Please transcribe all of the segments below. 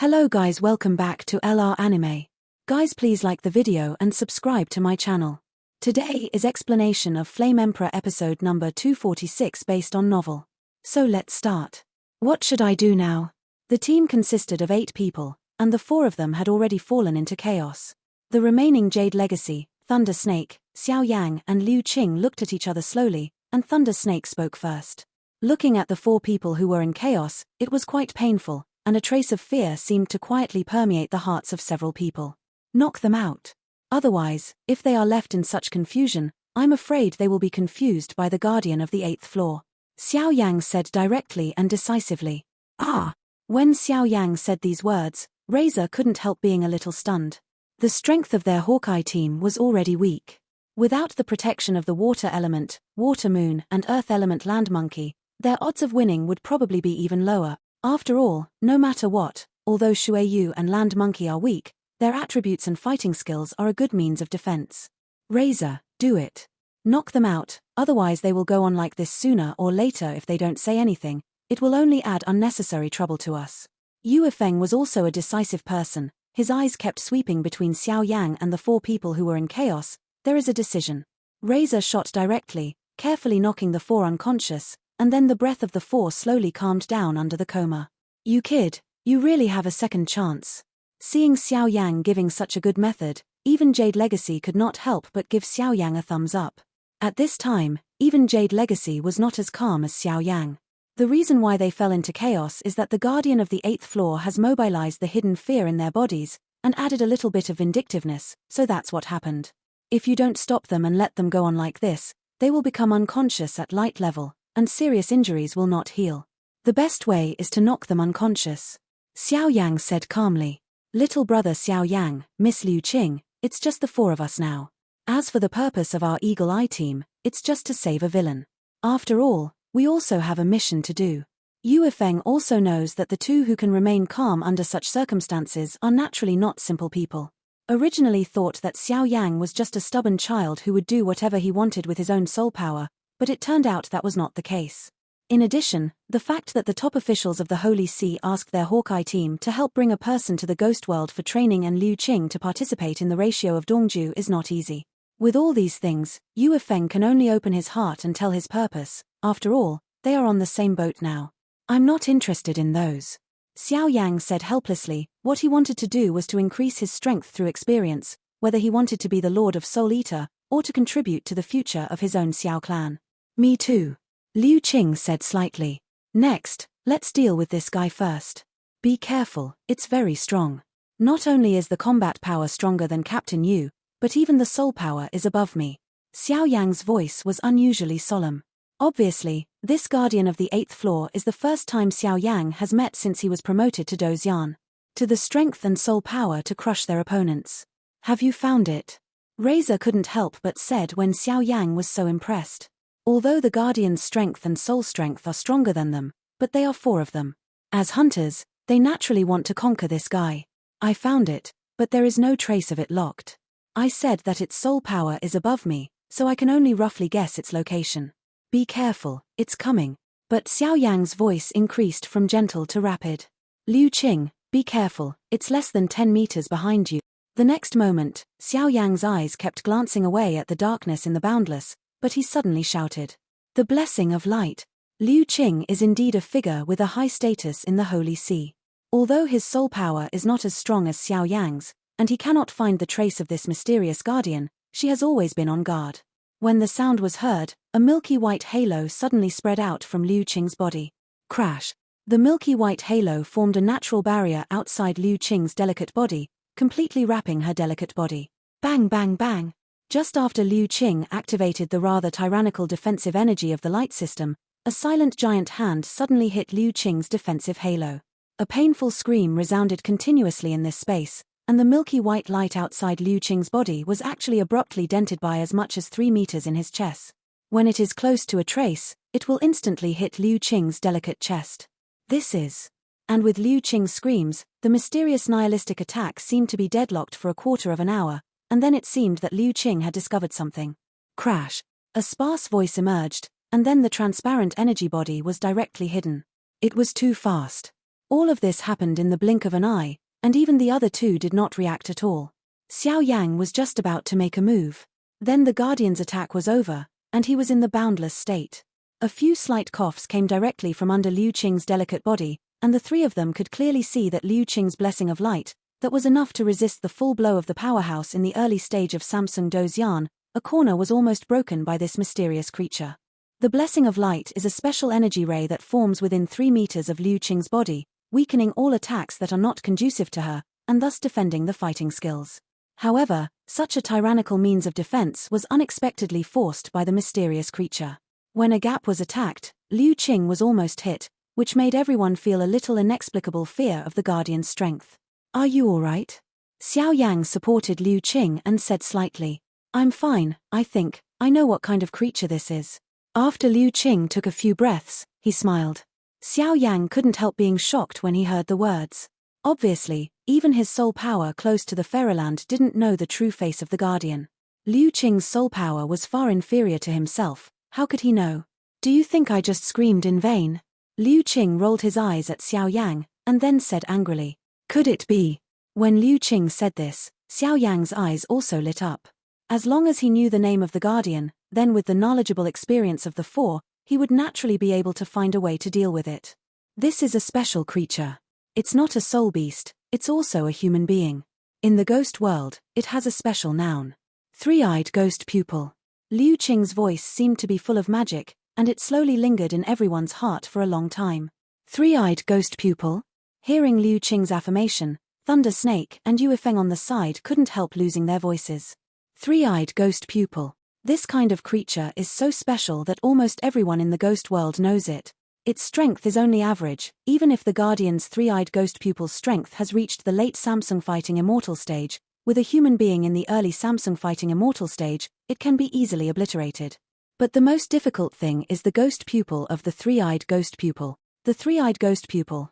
Hello guys, welcome back to LR Anime. Guys, please like the video and subscribe to my channel. Today is explanation of Flame Emperor episode number 246 based on novel. So let's start. What should I do now? The team consisted of 8 people, and the 4 of them had already fallen into chaos. The remaining Jade Legacy, Thunder Snake, Xiao Yan and Liu Qing looked at each other slowly, and Thunder Snake spoke first. Looking at the 4 people who were in chaos, it was quite painful, and a trace of fear seemed to quietly permeate the hearts of several people. Knock them out. Otherwise, if they are left in such confusion, I'm afraid they will be confused by the guardian of the 8th floor. Xiao Yang said directly and decisively. Ah! When Xiao Yang said these words, Razor couldn't help being a little stunned. The strength of their Hawkeye team was already weak. Without the protection of the water element, water moon and earth element land monkey, their odds of winning would probably be even lower. After all, no matter what, although Shueyu and land monkey are weak, their attributes and fighting skills are a good means of defense. Razor, do it. Knock them out, otherwise they will go on like this sooner or later if they don't say anything. It will only add unnecessary trouble to us. Yu Feng was also a decisive person. His eyes kept sweeping between Xiao Yang and the 4 people who were in chaos. There is a decision. Razor shot directly, carefully knocking the 4 unconscious, and then the breath of the 4 slowly calmed down under the coma. You kid, you really have a second chance. Seeing Xiao Yang giving such a good method, even Jade Legacy could not help but give Xiao Yang a thumbs up. At this time, even Jade Legacy was not as calm as Xiao Yang. The reason why they fell into chaos is that the guardian of the 8th floor has mobilized the hidden fear in their bodies, and added a little bit of vindictiveness, so that's what happened. If you don't stop them and let them go on like this, they will become unconscious at light level, and serious injuries will not heal. The best way is to knock them unconscious. Xiao Yang said calmly. Little brother Xiao Yang, Miss Liu Qing, it's just the 4 of us now. As for the purpose of our Eagle Eye team, it's just to save a villain. After all, we also have a mission to do. Yu Feng also knows that the 2 who can remain calm under such circumstances are naturally not simple people. Originally thought that Xiao Yang was just a stubborn child who would do whatever he wanted with his own soul power, but it turned out that was not the case. In addition, the fact that the top officials of the Holy See asked their Hawkeye team to help bring a person to the ghost world for training and Liu Qing to participate in the ratio of Dongju is not easy. With all these things, Yu Feng can only open his heart and tell his purpose. After all, they are on the same boat now. I'm not interested in those. Xiao Yang said helplessly. What he wanted to do was to increase his strength through experience, whether he wanted to be the Lord of Soul Eater, or to contribute to the future of his own Xiao clan. Me too. Liu Qing said slightly. Next, let's deal with this guy first. Be careful, it's very strong. Not only is the combat power stronger than Captain Yu, but even the soul power is above me. Xiao Yang's voice was unusually solemn. Obviously, this guardian of the 8th floor is the first time Xiao Yang has met since he was promoted to Dozian. To the strength and soul power to crush their opponents. Have you found it? Razor couldn't help but said when Xiao Yang was so impressed. Although the guardian's strength and soul strength are stronger than them, but they are 4 of them. As hunters, they naturally want to conquer this guy. I found it, but there is no trace of it locked. I said that its soul power is above me, so I can only roughly guess its location. Be careful, it's coming. But Xiao Yang's voice increased from gentle to rapid. Liu Qing, be careful, it's less than 10 meters behind you. The next moment, Xiao Yang's eyes kept glancing away at the darkness in the boundless, but he suddenly shouted. The blessing of light. Liu Qing is indeed a figure with a high status in the Holy See. Although his soul power is not as strong as Xiao Yang's, and he cannot find the trace of this mysterious guardian, she has always been on guard. When the sound was heard, a milky white halo suddenly spread out from Liu Qing's body. Crash. The milky white halo formed a natural barrier outside Liu Qing's delicate body, completely wrapping her delicate body. Bang bang bang. Just after Liu Qing activated the rather tyrannical defensive energy of the light system, a silent giant hand suddenly hit Liu Qing's defensive halo. A painful scream resounded continuously in this space, and the milky white light outside Liu Qing's body was actually abruptly dented by as much as 3 meters in his chest. When it is close to a trace, it will instantly hit Liu Qing's delicate chest. This is. And with Liu Qing's screams, the mysterious nihilistic attack seemed to be deadlocked for a quarter of an hour, and then it seemed that Liu Qing had discovered something. Crash. A sparse voice emerged, and then the transparent energy body was directly hidden. It was too fast. All of this happened in the blink of an eye, and even the other two did not react at all. Xiao Yang was just about to make a move. Then the Guardian's attack was over, and he was in the boundless state. A few slight coughs came directly from under Liu Qing's delicate body, and the three of them could clearly see that Liu Qing's blessing of light, that was enough to resist the full blow of the powerhouse in the early stage of Samsung Dozian, a corner was almost broken by this mysterious creature. The blessing of light is a special energy ray that forms within 3 meters of Liu Qing's body, weakening all attacks that are not conducive to her, and thus defending the fighting skills. However, such a tyrannical means of defense was unexpectedly forced by the mysterious creature. When a gap was attacked, Liu Qing was almost hit, which made everyone feel a little inexplicable fear of the Guardian's strength. "Are you all right?" Xiao Yang supported Liu Qing and said slightly. "I'm fine, I think. I know what kind of creature this is." After Liu Qing took a few breaths, he smiled. Xiao Yang couldn't help being shocked when he heard the words. Obviously, even his soul power close to the Fairyland didn't know the true face of the Guardian. Liu Qing's soul power was far inferior to himself. How could he know? "Do you think I just screamed in vain?" Liu Qing rolled his eyes at Xiao Yang, and then said angrily. "Could it be?" When Liu Qing said this, Xiao Yang's eyes also lit up. As long as he knew the name of the Guardian, then with the knowledgeable experience of the four, he would naturally be able to find a way to deal with it. This is a special creature. It's not a soul beast, it's also a human being. In the ghost world, it has a special noun. Three-eyed ghost pupil. Liu Qing's voice seemed to be full of magic, and it slowly lingered in everyone's heart for a long time. Three-eyed ghost pupil? Hearing Liu Qing's affirmation, Thunder Snake and Yue Feng on the side couldn't help losing their voices. Three-eyed ghost pupil. This kind of creature is so special that almost everyone in the ghost world knows it. Its strength is only average, even if the Guardian's three-eyed ghost pupil's strength has reached the late Samsung Fighting Immortal stage. With a human being in the early Samsung Fighting Immortal stage, it can be easily obliterated. But the most difficult thing is the ghost pupil of the three-eyed ghost pupil. The three-eyed ghost pupil,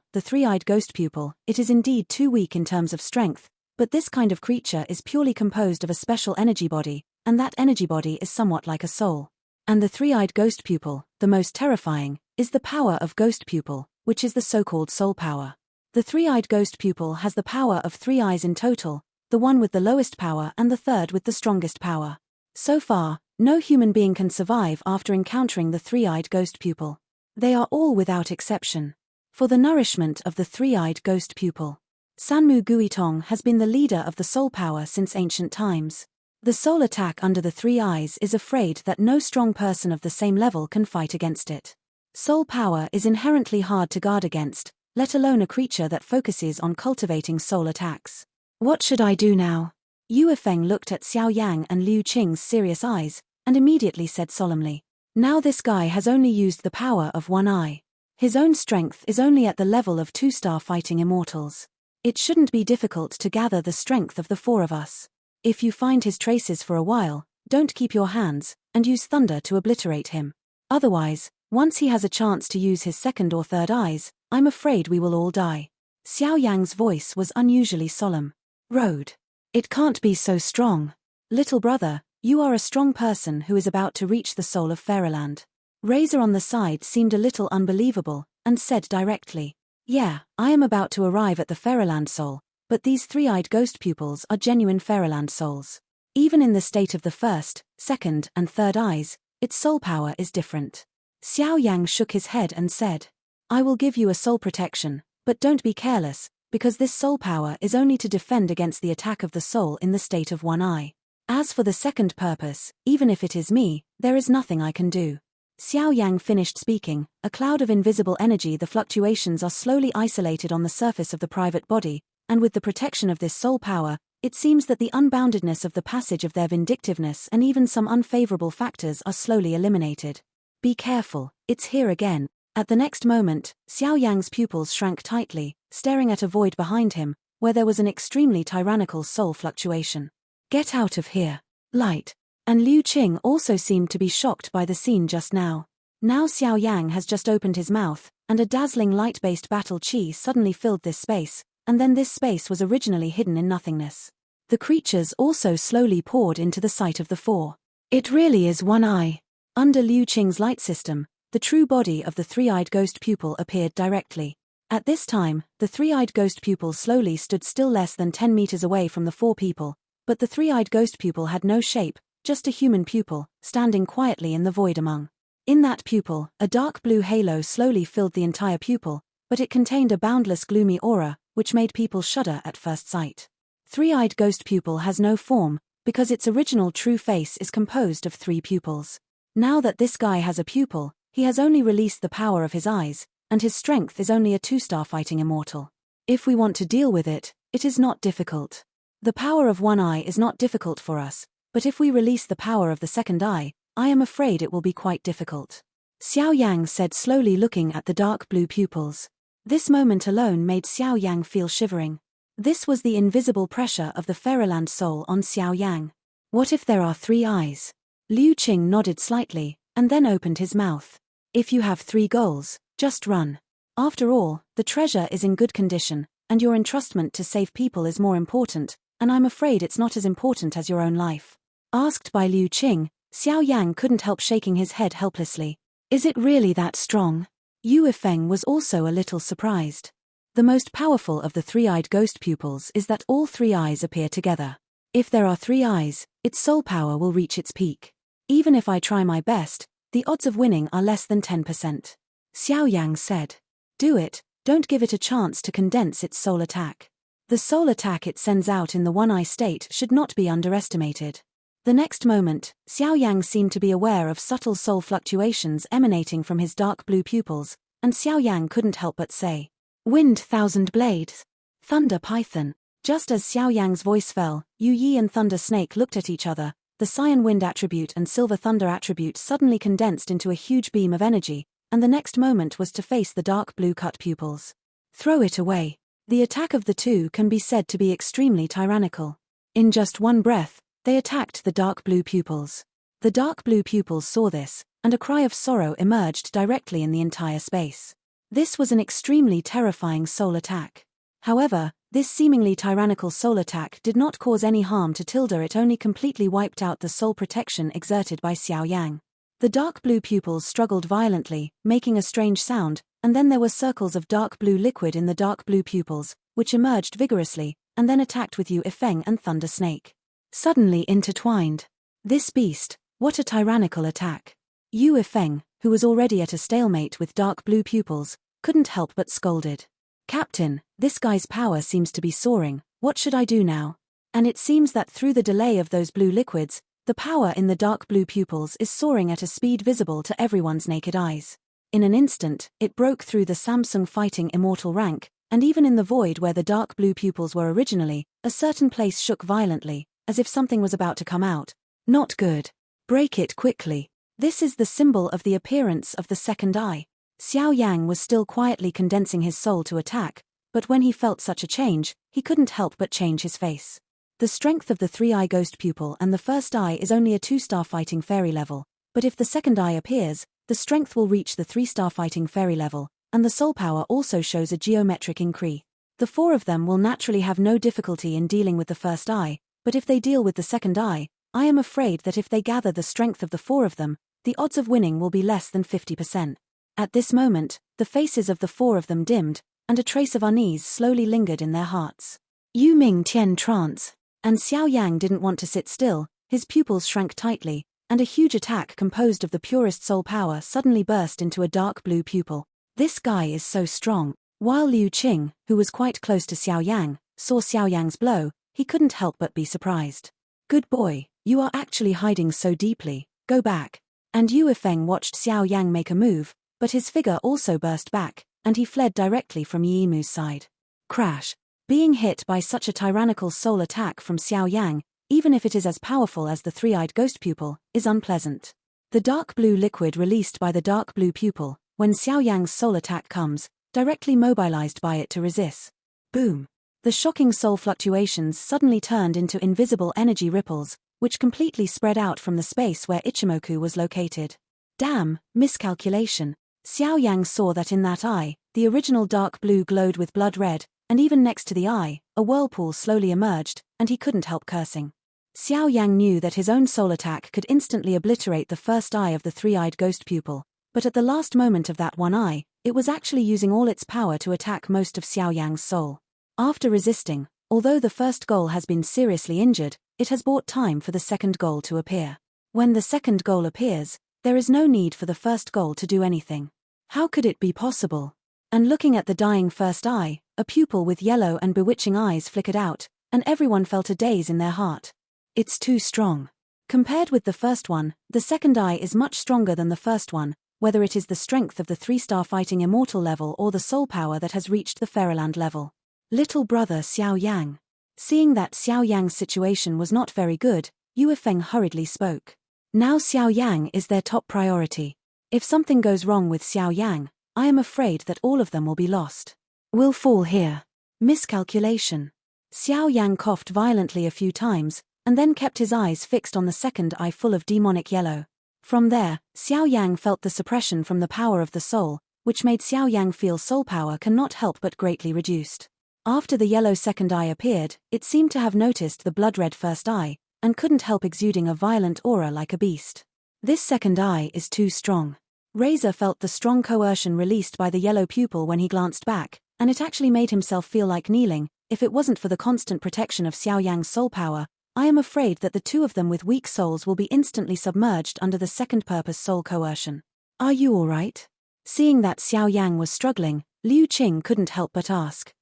it is indeed too weak in terms of strength, but this kind of creature is purely composed of a special energy body, and that energy body is somewhat like a soul. And the three-eyed ghost pupil, the most terrifying, is the power of ghost pupil, which is the so-called soul power. The three-eyed ghost pupil has the power of 3 eyes in total, the one with the lowest power and the third with the strongest power. So far, no human being can survive after encountering the three-eyed ghost pupil. They are all without exception. For the nourishment of the three-eyed ghost pupil, Sanmu Guitong has been the leader of the soul power since ancient times. The soul attack under the 3 eyes is afraid that no strong person of the same level can fight against it. Soul power is inherently hard to guard against, let alone a creature that focuses on cultivating soul attacks. What should I do now? Yue Feng looked at Xiao Yang and Liu Qing's serious eyes, and immediately said solemnly, "Now this guy has only used the power of 1 eye. His own strength is only at the level of 2-star fighting immortals. It shouldn't be difficult to gather the strength of the 4 of us. If you find his traces for a while, don't keep your hands, and use thunder to obliterate him. Otherwise, once he has a chance to use his 2nd or 3rd eyes, I'm afraid we will all die." Xiao Yang's voice was unusually solemn. "Road. It can't be so strong. Little brother, you are a strong person who is about to reach the soul of Fairyland." Razor on the side seemed a little unbelievable, and said directly, "Yeah, I am about to arrive at the Fairyland soul, but these 3-eyed ghost pupils are genuine Fairyland souls. Even in the state of the 1st, 2nd, and 3rd eyes, its soul power is different." Xiao Yang shook his head and said, "I will give you a soul protection, but don't be careless, because this soul power is only to defend against the attack of the soul in the state of 1 eye. As for the 2nd purpose, even if it is me, there is nothing I can do." Xiao Yang finished speaking, a cloud of invisible energy. The fluctuations are slowly isolated on the surface of the private body, and with the protection of this soul power, it seems that the unboundedness of the passage of their vindictiveness and even some unfavorable factors are slowly eliminated. "Be careful, it's here again." At the next moment, Xiao Yang's pupils shrank tightly, staring at a void behind him, where there was an extremely tyrannical soul fluctuation. "Get out of here, light." And Liu Qing also seemed to be shocked by the scene just now. Now Xiao Yang has just opened his mouth, and a dazzling light-based battle chi suddenly filled this space, and then this space was originally hidden in nothingness. The creatures also slowly poured into the sight of the 4. It really is 1 eye. Under Liu Qing's light system, the true body of the 3-eyed ghost pupil appeared directly. At this time, the three-eyed ghost pupil slowly stood still less than 10 meters away from the four people, but the three-eyed ghost pupil had no shape, just a human pupil, standing quietly in the void among. In that pupil, a dark blue halo slowly filled the entire pupil, but it contained a boundless gloomy aura, which made people shudder at first sight. Three-eyed ghost pupil has no form, because its original true face is composed of three pupils. Now that this guy has a pupil, he has only released the power of his eyes, and his strength is only a 2-star fighting immortal. If we want to deal with it, it is not difficult. The power of one eye is not difficult for us, but if we release the power of the second eye, I am afraid it will be quite difficult. Xiao Yang said slowly, looking at the dark blue pupils. This moment alone made Xiao Yang feel shivering. This was the invisible pressure of the Fairyland soul on Xiao Yang. What if there are 3 eyes? Liu Qing nodded slightly, and then opened his mouth. If you have 3 goals, just run. After all, the treasure is in good condition, and your entrustment to save people is more important, and I'm afraid it's not as important as your own life. Asked by Liu Qing, Xiao Yang couldn't help shaking his head helplessly. Is it really that strong? Yu Yifeng was also a little surprised. The most powerful of the three-eyed ghost pupils is that all 3 eyes appear together. If there are 3 eyes, its soul power will reach its peak. Even if I try my best, the odds of winning are less than 10%. Xiao Yang said. Do it, don't give it a chance to condense its soul attack. The soul attack it sends out in the one-eye state should not be underestimated. The next moment, Xiao Yang seemed to be aware of subtle soul fluctuations emanating from his dark blue pupils, and Xiao Yang couldn't help but say, Wind 1,000 blades. Thunder Python. Just as Xiao Yang's voice fell, Yu Yi and Thunder Snake looked at each other. The Cyan Wind attribute and Silver Thunder attribute suddenly condensed into a huge beam of energy, and the next moment was to face the dark blue cut pupils. Throw it away. The attack of the two can be said to be extremely tyrannical. In just one breath, they attacked the dark blue pupils. The dark blue pupils saw this, and a cry of sorrow emerged directly in the entire space. This was an extremely terrifying soul attack. However, this seemingly tyrannical soul attack did not cause any harm to Tilda. It only completely wiped out the soul protection exerted by Xiao Yang. The dark blue pupils struggled violently, making a strange sound, and then there were circles of dark blue liquid in the dark blue pupils, which emerged vigorously, and then attacked with Yu Yifeng and Thunder Snake. Suddenly intertwined. This beast, what a tyrannical attack. Yu Yifeng, who was already at a stalemate with dark blue pupils, couldn't help but scolded. Captain, this guy's power seems to be soaring, what should I do now? And it seems that through the delay of those blue liquids, the power in the dark blue pupils is soaring at a speed visible to everyone's naked eyes. In an instant, it broke through the Samsung fighting immortal rank, and even in the void where the dark blue pupils were originally, a certain place shook violently, as if something was about to come out. Not good. Break it quickly. This is the symbol of the appearance of the second eye. Xiao Yang was still quietly condensing his soul to attack, but when he felt such a change, he couldn't help but change his face. The strength of the 3-eye ghost pupil and the first eye is only a 2-star fighting fairy level, but if the second eye appears, the strength will reach the 3-star fighting fairy level, and the soul power also shows a geometric increase. The 4 of them will naturally have no difficulty in dealing with the first eye, but if they deal with the second eye, I am afraid that if they gather the strength of the 4 of them, the odds of winning will be less than 50%. At this moment, the faces of the 4 of them dimmed, and a trace of unease slowly lingered in their hearts. Yu Ming Tian trance. And Xiao Yang didn't want to sit still, his pupils shrank tightly, and a huge attack composed of the purest soul power suddenly burst into a dark blue pupil. This guy is so strong. While Liu Qing, who was quite close to Xiao Yang, saw Xiao Yang's blow, he couldn't help but be surprised. Good boy, you are actually hiding so deeply, go back. And Yu Yifeng watched Xiao Yang make a move, but his figure also burst back, and he fled directly from Yimu's side. Crash. Being hit by such a tyrannical soul attack from Xiao Yang, even if it is as powerful as the 3-eyed ghost pupil, is unpleasant. The dark blue liquid released by the dark blue pupil, when Xiao Yang's soul attack comes, directly mobilized by it to resist. Boom. The shocking soul fluctuations suddenly turned into invisible energy ripples, which completely spread out from the space where Ichimoku was located. Damn, miscalculation. Xiao Yang saw that in that eye, the original dark blue glowed with blood red, and even next to the eye, a whirlpool slowly emerged, and he couldn't help cursing. Xiao Yang knew that his own soul attack could instantly obliterate the first eye of the 3-eyed ghost pupil, but at the last moment of that one eye, It was actually using all its power to attack most of Xiao Yang's soul. After resisting, although the first goal has been seriously injured, it has bought time for the second goal to appear. When the second goal appears, there is no need for the first goal to do anything. How could it be possible? And looking at the dying first eye, a pupil with yellow and bewitching eyes flickered out, and everyone felt a daze in their heart. It's too strong. Compared with the first one, the second eye is much stronger than the first one, whether it is the strength of the 3-star fighting immortal level or the soul power that has reached the Fairyland level. Little brother Xiao Yang. Seeing that Xiao Yang's situation was not very good, Yue Feng hurriedly spoke. Now Xiao Yang is their top priority. If something goes wrong with Xiao Yang, I am afraid that all of them will be lost. Will fall here. Miscalculation. Xiao Yang coughed violently a few times, and then kept his eyes fixed on the second eye full of demonic yellow. From there, Xiao Yang felt the suppression from the power of the soul, which made Xiao Yang feel soul power cannot help but greatly reduced. After the yellow second eye appeared, it seemed to have noticed the blood-red first eye, and couldn't help exuding a violent aura like a beast. This second eye is too strong. Razor felt the strong coercion released by the yellow pupil when he glanced back, and it actually made himself feel like kneeling. If it wasn't for the constant protection of Xiao Yang's soul power, I am afraid that the two of them with weak souls will be instantly submerged under the second purpose soul coercion. Are you alright? Seeing that Xiao Yang was struggling, Liu Qing couldn't help but ask.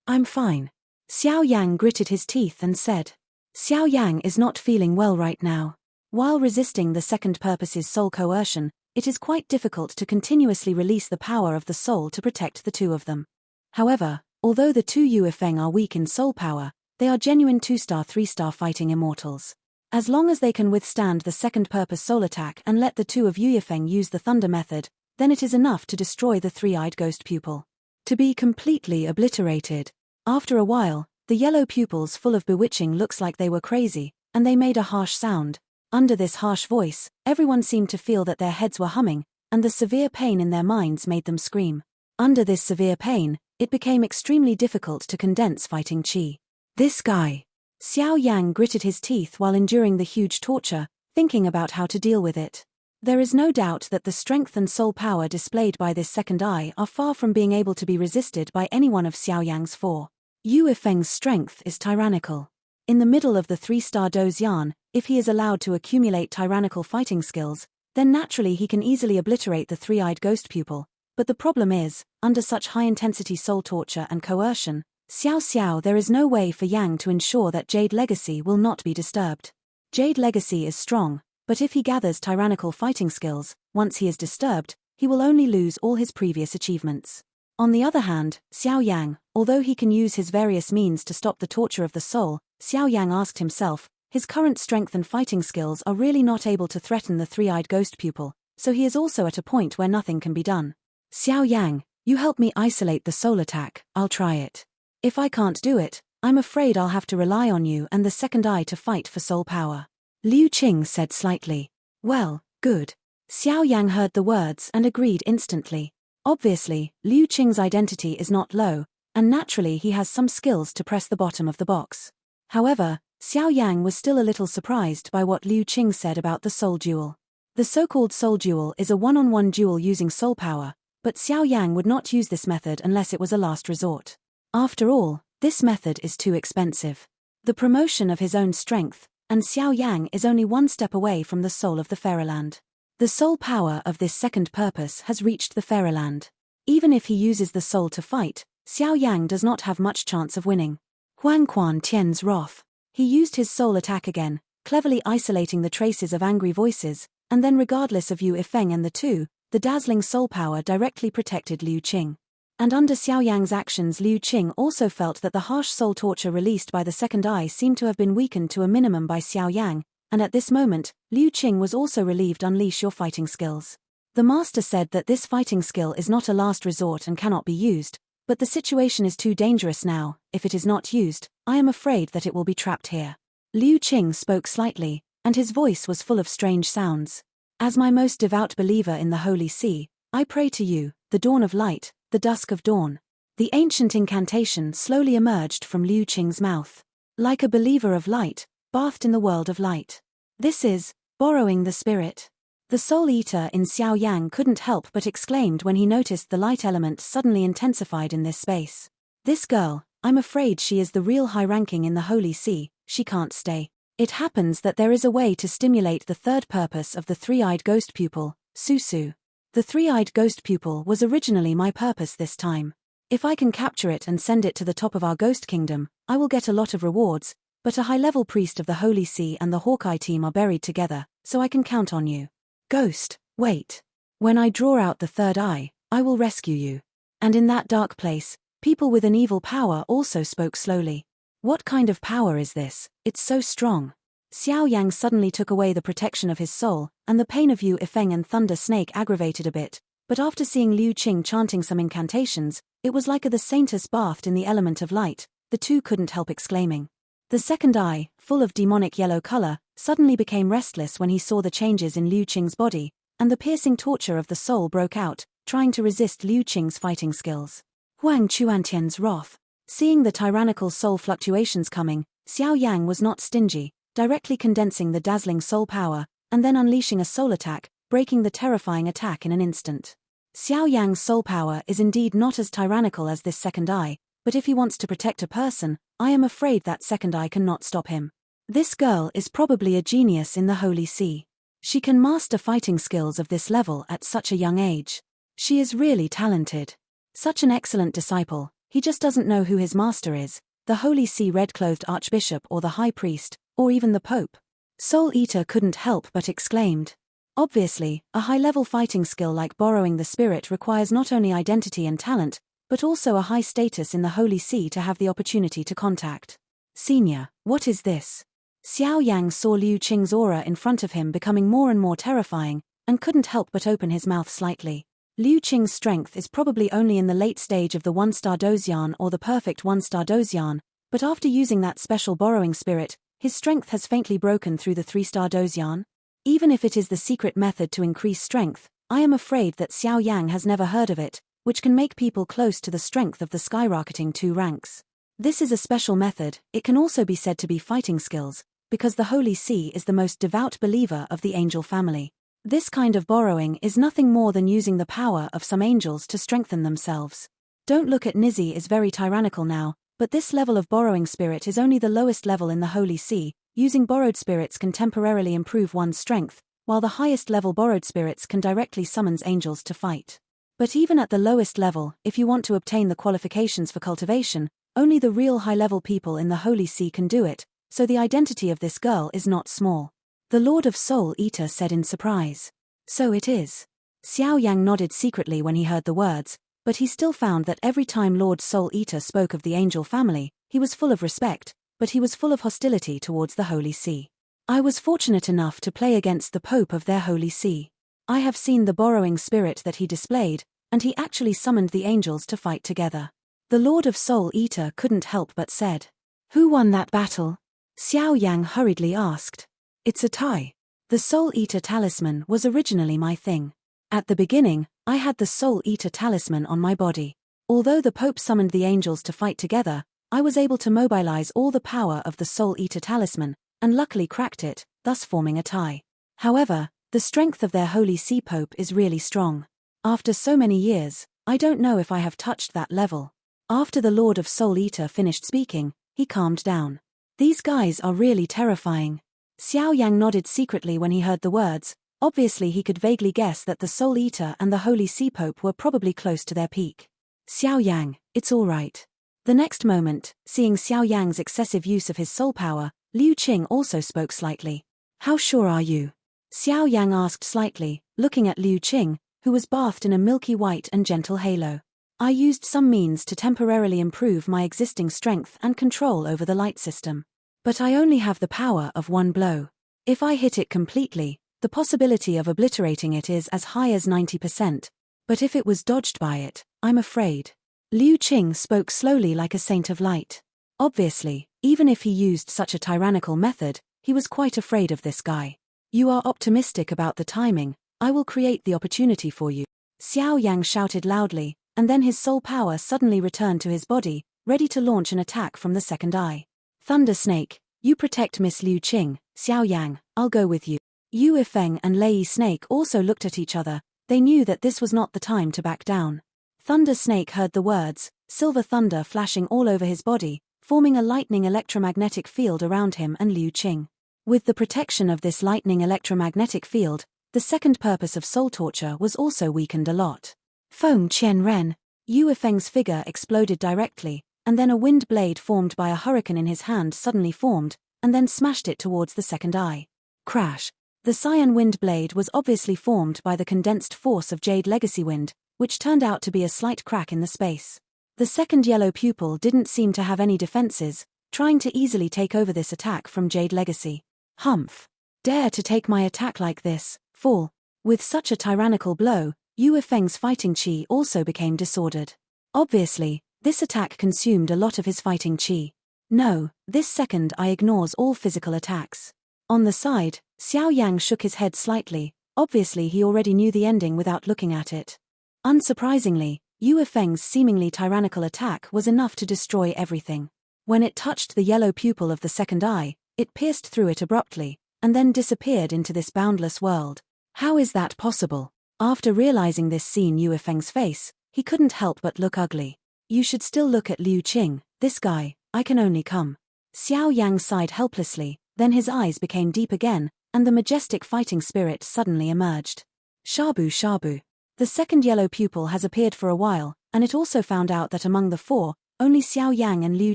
I'm fine. Xiao Yang gritted his teeth and said. Xiao Yang is not feeling well right now. While resisting the second purpose's soul coercion, it is quite difficult to continuously release the power of the soul to protect the two of them. However, although the two Yue Feng are weak in soul power, they are genuine 2-star 3-star fighting immortals. As long as they can withstand the second purpose soul attack and let the two of Yue Feng use the thunder method, then it is enough to destroy the three-eyed ghost pupil. To be completely obliterated. After a while, the yellow pupils full of bewitching looks like they were crazy, and they made a harsh sound. Under this harsh voice, everyone seemed to feel that their heads were humming, and the severe pain in their minds made them scream. Under this severe pain, it became extremely difficult to condense fighting chi. This guy. Xiao Yang gritted his teeth while enduring the huge torture, thinking about how to deal with it. There is no doubt that the strength and soul power displayed by this second eye are far from being able to be resisted by any one of Xiao Yang's four. Yue Feng's strength is tyrannical. In the middle of the 3-star Dozian, if he is allowed to accumulate tyrannical fighting skills, then naturally he can easily obliterate the three-eyed ghost pupil. But the problem is, under such high-intensity soul torture and coercion, there is no way for Yang to ensure that Jade Legacy will not be disturbed. Jade Legacy is strong, but if he gathers tyrannical fighting skills, once he is disturbed, he will only lose all his previous achievements. On the other hand, Xiao Yang, although he can use his various means to stop the torture of the soul, Xiao Yang asked himself, his current strength and fighting skills are really not able to threaten the three-eyed ghost pupil, so he is also at a point where nothing can be done. Xiao Yang, you help me isolate the soul attack, I'll try it. If I can't do it, I'm afraid I'll have to rely on you and the second eye to fight for soul power. Liu Qing said slightly. Well, good. Xiao Yang heard the words and agreed instantly. Obviously, Liu Qing's identity is not low, and naturally he has some skills to press the bottom of the box. However, Xiao Yang was still a little surprised by what Liu Qing said about the soul duel. The so-called soul duel is a one-on-one duel using soul power, but Xiao Yang would not use this method unless it was a last resort. After all, this method is too expensive. The promotion of his own strength, and Xiao Yang is only one step away from the soul of the Fairyland. The soul power of this second purpose has reached the Fairyland. Even if he uses the soul to fight, Xiao Yang does not have much chance of winning. Huang Quan Tian's wrath. He used his soul attack again, cleverly isolating the traces of angry voices, and then regardless of Yue Feng and the dazzling soul power directly protected Liu Qing. And under Xiao Yang's actions, Liu Qing also felt that the harsh soul torture released by the second eye seemed to have been weakened to a minimum by Xiao Yang, and at this moment, Liu Qing was also relieved. Unleash your fighting skills. The master said that this fighting skill is not a last resort and cannot be used, but the situation is too dangerous now. If it is not used, I am afraid that it will be trapped here. Liu Qing spoke slightly, and his voice was full of strange sounds. As my most devout believer in the Holy See, I pray to you, the dawn of light, the dusk of dawn. The ancient incantation slowly emerged from Liu Qing's mouth. Like a believer of light, bathed in the world of light. This is borrowing the spirit. The Soul Eater in Xiao Yan couldn't help but exclaimed when he noticed the light element suddenly intensified in this space. This girl, I'm afraid she is the real high-ranking in the Holy See, she can't stay. It happens that there is a way to stimulate the third purpose of the three-eyed ghost pupil, Susu. The three-eyed ghost pupil was originally my purpose this time. If I can capture it and send it to the top of our ghost kingdom, I will get a lot of rewards, but a high-level priest of the Holy See and the Hawkeye team are buried together, so I can count on you. Ghost, wait. When I draw out the third eye, I will rescue you. And in that dark place, people with an evil power also spoke slowly. What kind of power is this? It's so strong. Xiao Yang suddenly took away the protection of his soul, and the pain of Yu Ifeng and Thunder Snake aggravated a bit, but after seeing Liu Qing chanting some incantations, it was like the saintess bathed in the element of light, the two couldn't help exclaiming. The second eye, full of demonic yellow color, suddenly became restless when he saw the changes in Liu Qing's body, and the piercing torture of the soul broke out, trying to resist Liu Qing's fighting skills. Huang Chuantian's wrath. Seeing the tyrannical soul fluctuations coming, Xiao Yang was not stingy, directly condensing the dazzling soul power, and then unleashing a soul attack, breaking the terrifying attack in an instant. Xiao Yang's soul power is indeed not as tyrannical as this second eye, but if he wants to protect a person, I am afraid that second eye cannot stop him. This girl is probably a genius in the Holy See. She can master fighting skills of this level at such a young age. She is really talented. Such an excellent disciple. He just doesn't know who his master is, the Holy See red-clothed archbishop or the high priest, or even the pope. Soul Eater couldn't help but exclaimed. Obviously, a high-level fighting skill like borrowing the spirit requires not only identity and talent, but also a high status in the Holy See to have the opportunity to contact. Senior, what is this? Xiao Yang saw Liu Qing's aura in front of him becoming more and more terrifying, and couldn't help but open his mouth slightly. Liu Qing's strength is probably only in the late stage of the one-star Dozian or the perfect one-star Dozian, but after using that special borrowing spirit, his strength has faintly broken through the three-star Dozian. Even if it is the secret method to increase strength, I am afraid that Xiao Yang has never heard of it, which can make people close to the strength of the skyrocketing 2 ranks. This is a special method. It can also be said to be fighting skills, because the Holy See is the most devout believer of the angel family. This kind of borrowing is nothing more than using the power of some angels to strengthen themselves. Don't look at Nizi is very tyrannical now, but this level of borrowing spirit is only the lowest level in the Holy See. Using borrowed spirits can temporarily improve one's strength, while the highest level borrowed spirits can directly summon angels to fight. But even at the lowest level, if you want to obtain the qualifications for cultivation, only the real high-level people in the Holy See can do it, so the identity of this girl is not small. The Lord of Soul Eater said in surprise. So it is. Xiao Yang nodded secretly when he heard the words, but he still found that every time Lord Soul Eater spoke of the angel family, he was full of respect, but he was full of hostility towards the Holy See. I was fortunate enough to play against the Pope of their Holy See. I have seen the borrowing spirit that he displayed, and he actually summoned the angels to fight together. The Lord of Soul Eater couldn't help but said. Who won that battle? Xiao Yang hurriedly asked. It's a tie. The Soul Eater talisman was originally my thing. At the beginning, I had the Soul Eater talisman on my body. Although the Pope summoned the angels to fight together, I was able to mobilize all the power of the Soul Eater talisman, and luckily cracked it, thus forming a tie. However, the strength of their Holy See Pope is really strong. After so many years, I don't know if I have touched that level. After the Lord of Soul Eater finished speaking, he calmed down. These guys are really terrifying. Xiao Yang nodded secretly when he heard the words. Obviously he could vaguely guess that the Soul Eater and the Holy See Pope were probably close to their peak. Xiao Yang, it's all right. The next moment, seeing Xiao Yang's excessive use of his soul power, Liu Qing also spoke slightly. How sure are you? Xiao Yang asked slightly, looking at Liu Qing, who was bathed in a milky white and gentle halo. I used some means to temporarily improve my existing strength and control over the light system. But I only have the power of one blow. If I hit it completely, the possibility of obliterating it is as high as 90%. But if it was dodged by it, I'm afraid. Liu Qing spoke slowly like a saint of light. Obviously, even if he used such a tyrannical method, he was quite afraid of this guy. You are optimistic about the timing. I will create the opportunity for you. Xiao Yang shouted loudly, and then his soul power suddenly returned to his body, ready to launch an attack from the second eye. Thunder Snake, you protect Miss Liu Qing. Xiao Yang, I'll go with you. Yu Yifeng and Lei Snake also looked at each other. They knew that this was not the time to back down. Thunder Snake heard the words, silver thunder flashing all over his body, forming a lightning electromagnetic field around him and Liu Qing. With the protection of this lightning electromagnetic field, the second purpose of soul torture was also weakened a lot. Feng Qian Ren. Yu Yifeng's figure exploded directly, and then a wind blade formed by a hurricane in his hand suddenly formed, and then smashed it towards the second eye. Crash. The cyan wind blade was obviously formed by the condensed force of Jade Legacy Wind, which turned out to be a slight crack in the space. The second yellow pupil didn't seem to have any defenses, trying to easily take over this attack from Jade Legacy. Humph. Dare to take my attack like this, fool. With such a tyrannical blow, Yu Yifeng's fighting chi also became disordered. Obviously, this attack consumed a lot of his fighting chi. No, this second eye ignores all physical attacks. On the side, Xiao Yang shook his head slightly. Obviously he already knew the ending without looking at it. Unsurprisingly, Yu Yifeng's seemingly tyrannical attack was enough to destroy everything. When it touched the yellow pupil of the second eye, it pierced through it abruptly, and then disappeared into this boundless world. How is that possible? After realizing this scene Yu Yifeng's face, he couldn't help but look ugly. You should still look at Liu Qing, this guy, I can only come. Xiao Yang sighed helplessly, then his eyes became deep again, and the majestic fighting spirit suddenly emerged. Shabu Shabu. The second yellow pupil has appeared for a while, and it also found out that among the four, only Xiao Yang and Liu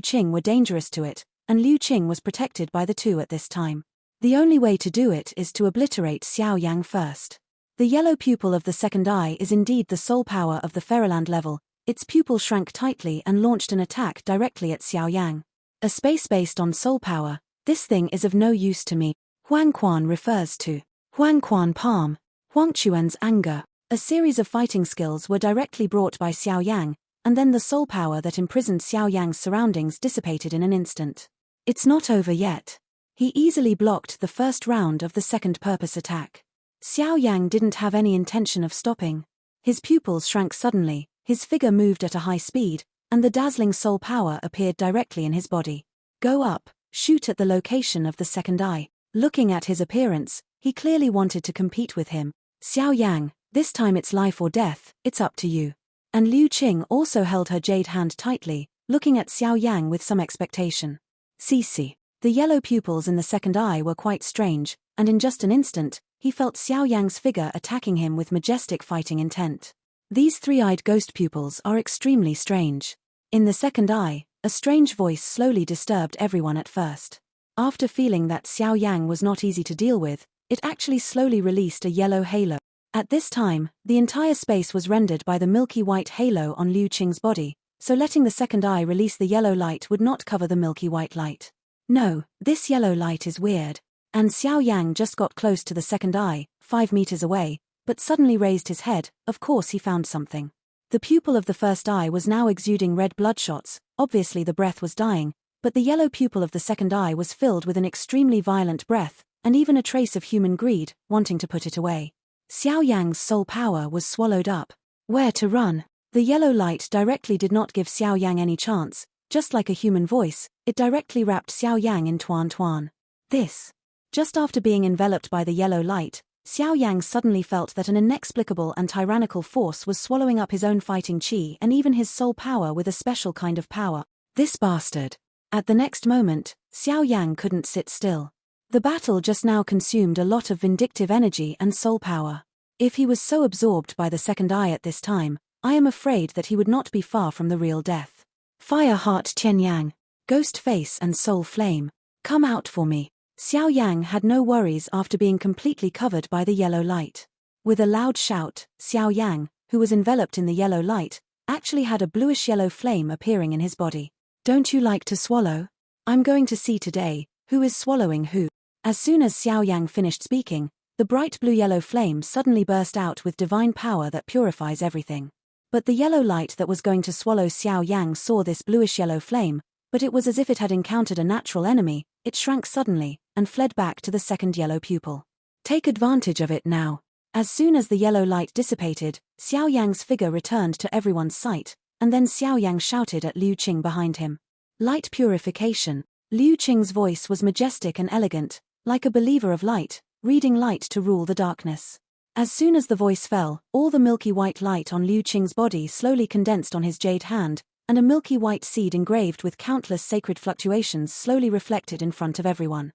Qing were dangerous to it, and Liu Qing was protected by the two at this time. The only way to do it is to obliterate Xiao Yang first. The yellow pupil of the second eye is indeed the soul power of the Fairyland level. Its pupil shrank tightly and launched an attack directly at Xiao Yang. A space based on soul power, this thing is of no use to me. Huang Quan refers to Huang Quan Palm, Huang Quan's anger. A series of fighting skills were directly brought by Xiao Yang, and then the soul power that imprisoned Xiao Yang's surroundings dissipated in an instant. It's not over yet. He easily blocked the first round of the second purpose attack. Xiao Yang didn't have any intention of stopping. His pupils shrank suddenly, his figure moved at a high speed, and the dazzling soul power appeared directly in his body. Go up, shoot at the location of the second eye. Looking at his appearance, he clearly wanted to compete with him. Xiao Yang, this time it's life or death, it's up to you. And Liu Qing also held her jade hand tightly, looking at Xiao Yang with some expectation. Cici. The yellow pupils in the second eye were quite strange, and in just an instant, he felt Xiao Yang's figure attacking him with majestic fighting intent. These three-eyed ghost pupils are extremely strange. In the second eye, a strange voice slowly disturbed everyone at first. After feeling that Xiao Yang was not easy to deal with, it actually slowly released a yellow halo. At this time, the entire space was rendered by the milky white halo on Liu Qing's body, so letting the second eye release the yellow light would not cover the milky white light. No, this yellow light is weird. And Xiao Yang just got close to the second eye, 5 meters away, but suddenly raised his head. Of course he found something. The pupil of the first eye was now exuding red bloodshots, obviously the breath was dying, but the yellow pupil of the second eye was filled with an extremely violent breath, and even a trace of human greed, wanting to put it away. Xiao Yang's soul power was swallowed up. Where to run? The yellow light directly did not give Xiao Yang any chance. Just like a human voice, it directly wrapped Xiao Yang in Tuan Tuan. This. Just after being enveloped by the yellow light, Xiao Yang suddenly felt that an inexplicable and tyrannical force was swallowing up his own fighting chi and even his soul power with a special kind of power. This bastard. At the next moment, Xiao Yang couldn't sit still. The battle just now consumed a lot of vindictive energy and soul power. If he was so absorbed by the second eye at this time, I am afraid that he would not be far from the real death. Fire Heart Tian Yang, Ghost Face and Soul Flame, come out for me. Xiao Yang had no worries after being completely covered by the yellow light. With a loud shout, Xiao Yang, who was enveloped in the yellow light, actually had a bluish-yellow flame appearing in his body. Don't you like to swallow? I'm going to see today, who is swallowing who. As soon as Xiao Yang finished speaking, the bright blue-yellow flame suddenly burst out with divine power that purifies everything. But the yellow light that was going to swallow Xiao Yang saw this bluish-yellow flame, but it was as if it had encountered a natural enemy. It shrank suddenly, and fled back to the second yellow pupil. Take advantage of it now. As soon as the yellow light dissipated, Xiao Yang's figure returned to everyone's sight, and then Xiao Yang shouted at Liu Qing behind him. Light purification. Liu Qing's voice was majestic and elegant, like a believer of light, reading light to rule the darkness. As soon as the voice fell, all the milky white light on Liu Qing's body slowly condensed on his jade hand, and a milky white seed engraved with countless sacred fluctuations slowly reflected in front of everyone.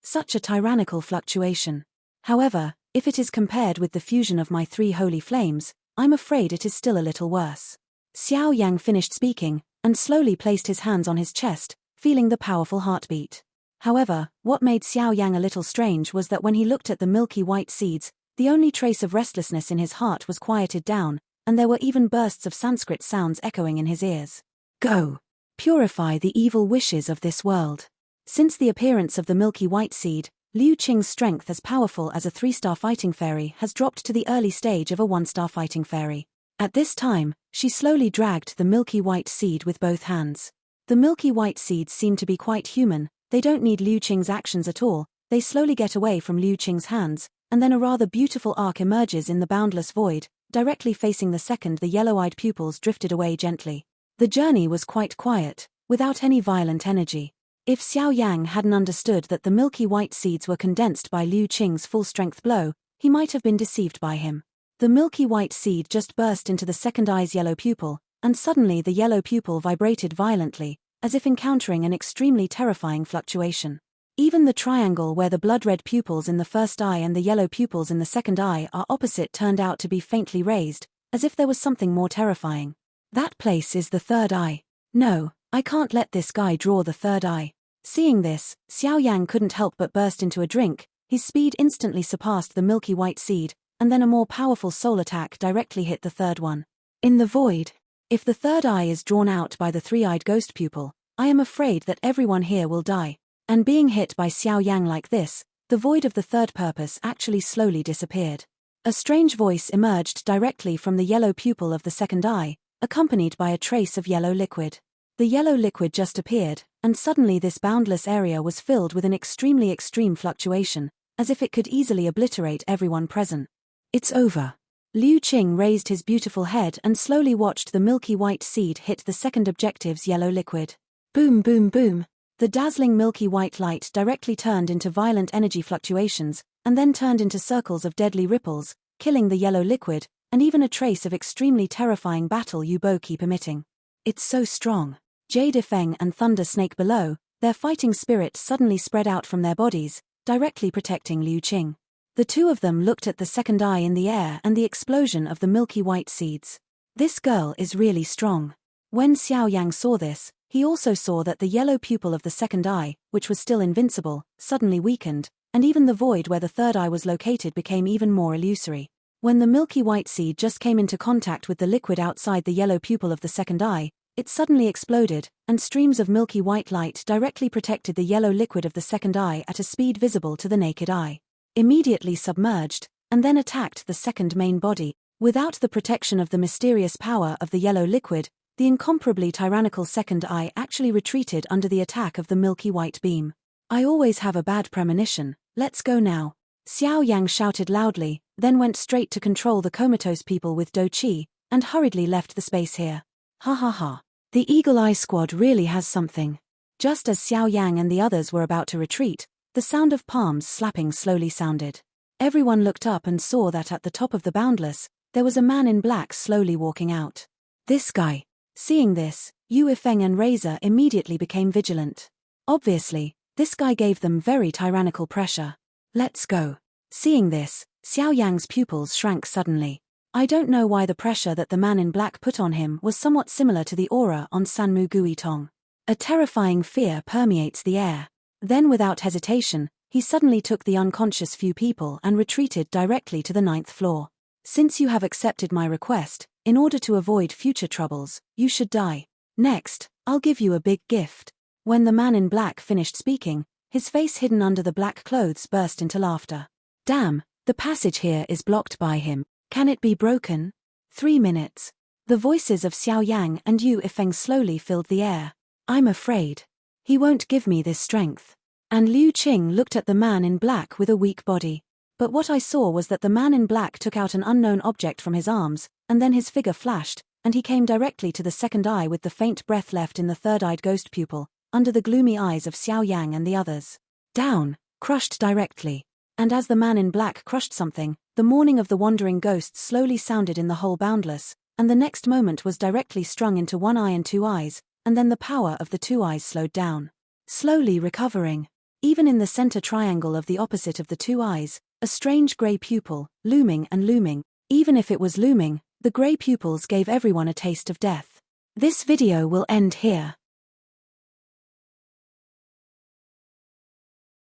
Such a tyrannical fluctuation. However, if it is compared with the fusion of my 3 holy flames, I'm afraid it is still a little worse. Xiao Yang finished speaking, and slowly placed his hands on his chest, feeling the powerful heartbeat. However, what made Xiao Yang a little strange was that when he looked at the milky white seeds, the only trace of restlessness in his heart was quieted down, and there were even bursts of Sanskrit sounds echoing in his ears. Go! Purify the evil wishes of this world. Since the appearance of the milky white seed, Liu Qing's strength as powerful as a 3-star fighting fairy has dropped to the early stage of a 1-star fighting fairy. At this time, she slowly dragged the milky white seed with both hands. The milky white seeds seem to be quite human, they don't need Liu Qing's actions at all, they slowly get away from Liu Qing's hands, and then a rather beautiful arc emerges in the boundless void, directly facing the second the yellow-eyed pupils drifted away gently. The journey was quite quiet, without any violent energy. If Xiao Yang hadn't understood that the milky white seeds were condensed by Liu Qing's full-strength blow, he might have been deceived by him. The milky white seed just burst into the second eye's yellow pupil, and suddenly the yellow pupil vibrated violently, as if encountering an extremely terrifying fluctuation. Even the triangle where the blood-red pupils in the first eye and the yellow pupils in the second eye are opposite turned out to be faintly raised, as if there was something more terrifying. That place is the third eye. No, I can't let this guy draw the third eye. Seeing this, Xiao Yang couldn't help but burst into a drink. His speed instantly surpassed the milky white seed, and then a more powerful soul attack directly hit the third one. In the void. If the third eye is drawn out by the 3-eyed ghost pupil, I am afraid that everyone here will die. And being hit by Xiao Yang like this, the void of the third purpose actually slowly disappeared. A strange voice emerged directly from the yellow pupil of the second eye, accompanied by a trace of yellow liquid. The yellow liquid just appeared, and suddenly this boundless area was filled with an extremely extreme fluctuation, as if it could easily obliterate everyone present. It's over. Liu Qing raised his beautiful head and slowly watched the milky white seed hit the second objective's yellow liquid. Boom boom boom. The dazzling milky white light directly turned into violent energy fluctuations, and then turned into circles of deadly ripples, killing the yellow liquid, and even a trace of extremely terrifying battle you both keep emitting. It's so strong. Jade Feng and Thunder Snake below, their fighting spirit suddenly spread out from their bodies, directly protecting Liu Qing. The two of them looked at the second eye in the air and the explosion of the milky white seeds. This girl is really strong. When Xiao Yang saw this, he also saw that the yellow pupil of the second eye, which was still invincible, suddenly weakened, and even the void where the third eye was located became even more illusory. When the milky white seed just came into contact with the liquid outside the yellow pupil of the second eye, it suddenly exploded, and streams of milky white light directly protected the yellow liquid of the second eye at a speed visible to the naked eye. Immediately submerged, and then attacked the second main body. Without the protection of the mysterious power of the yellow liquid, the incomparably tyrannical second eye actually retreated under the attack of the milky white beam. I always have a bad premonition, let's go now. Xiao Yang shouted loudly, then went straight to control the comatose people with Do Qi, and hurriedly left the space here. Ha ha ha. The Eagle Eye Squad really has something. Just as Xiao Yang and the others were about to retreat, the sound of palms slapping slowly sounded. Everyone looked up and saw that at the top of the boundless, there was a man in black slowly walking out. This guy. Seeing this, Yu Ifeng and Razor immediately became vigilant. Obviously, this guy gave them very tyrannical pressure. Let's go. Seeing this, Xiao Yang's pupils shrank suddenly. I don't know why the pressure that the man in black put on him was somewhat similar to the aura on Sanmu Gui Tong. A terrifying fear permeates the air. Then without hesitation, he suddenly took the unconscious few people and retreated directly to the 9th floor. Since you have accepted my request, in order to avoid future troubles, you should die. Next, I'll give you a big gift. When the man in black finished speaking, his face hidden under the black clothes burst into laughter. Damn, the passage here is blocked by him. Can it be broken? 3 minutes. The voices of Xiao Yang and Yu Ifeng slowly filled the air. I'm afraid. He won't give me this strength. And Liu Qing looked at the man in black with a weak body. But what I saw was that the man in black took out an unknown object from his arms, and then his figure flashed, and he came directly to the second eye with the faint breath left in the third-eyed ghost pupil, under the gloomy eyes of Xiao Yang and the others. Down, crushed directly. And as the man in black crushed something, the mourning of the wandering ghosts slowly sounded in the whole boundless, and the next moment was directly strung into one eye and two eyes, and then the power of the two eyes slowed down. Slowly recovering. Even in the center triangle of the opposite of the two eyes, a strange grey pupil, looming and looming. Even if it was looming, the grey pupils gave everyone a taste of death. This video will end here.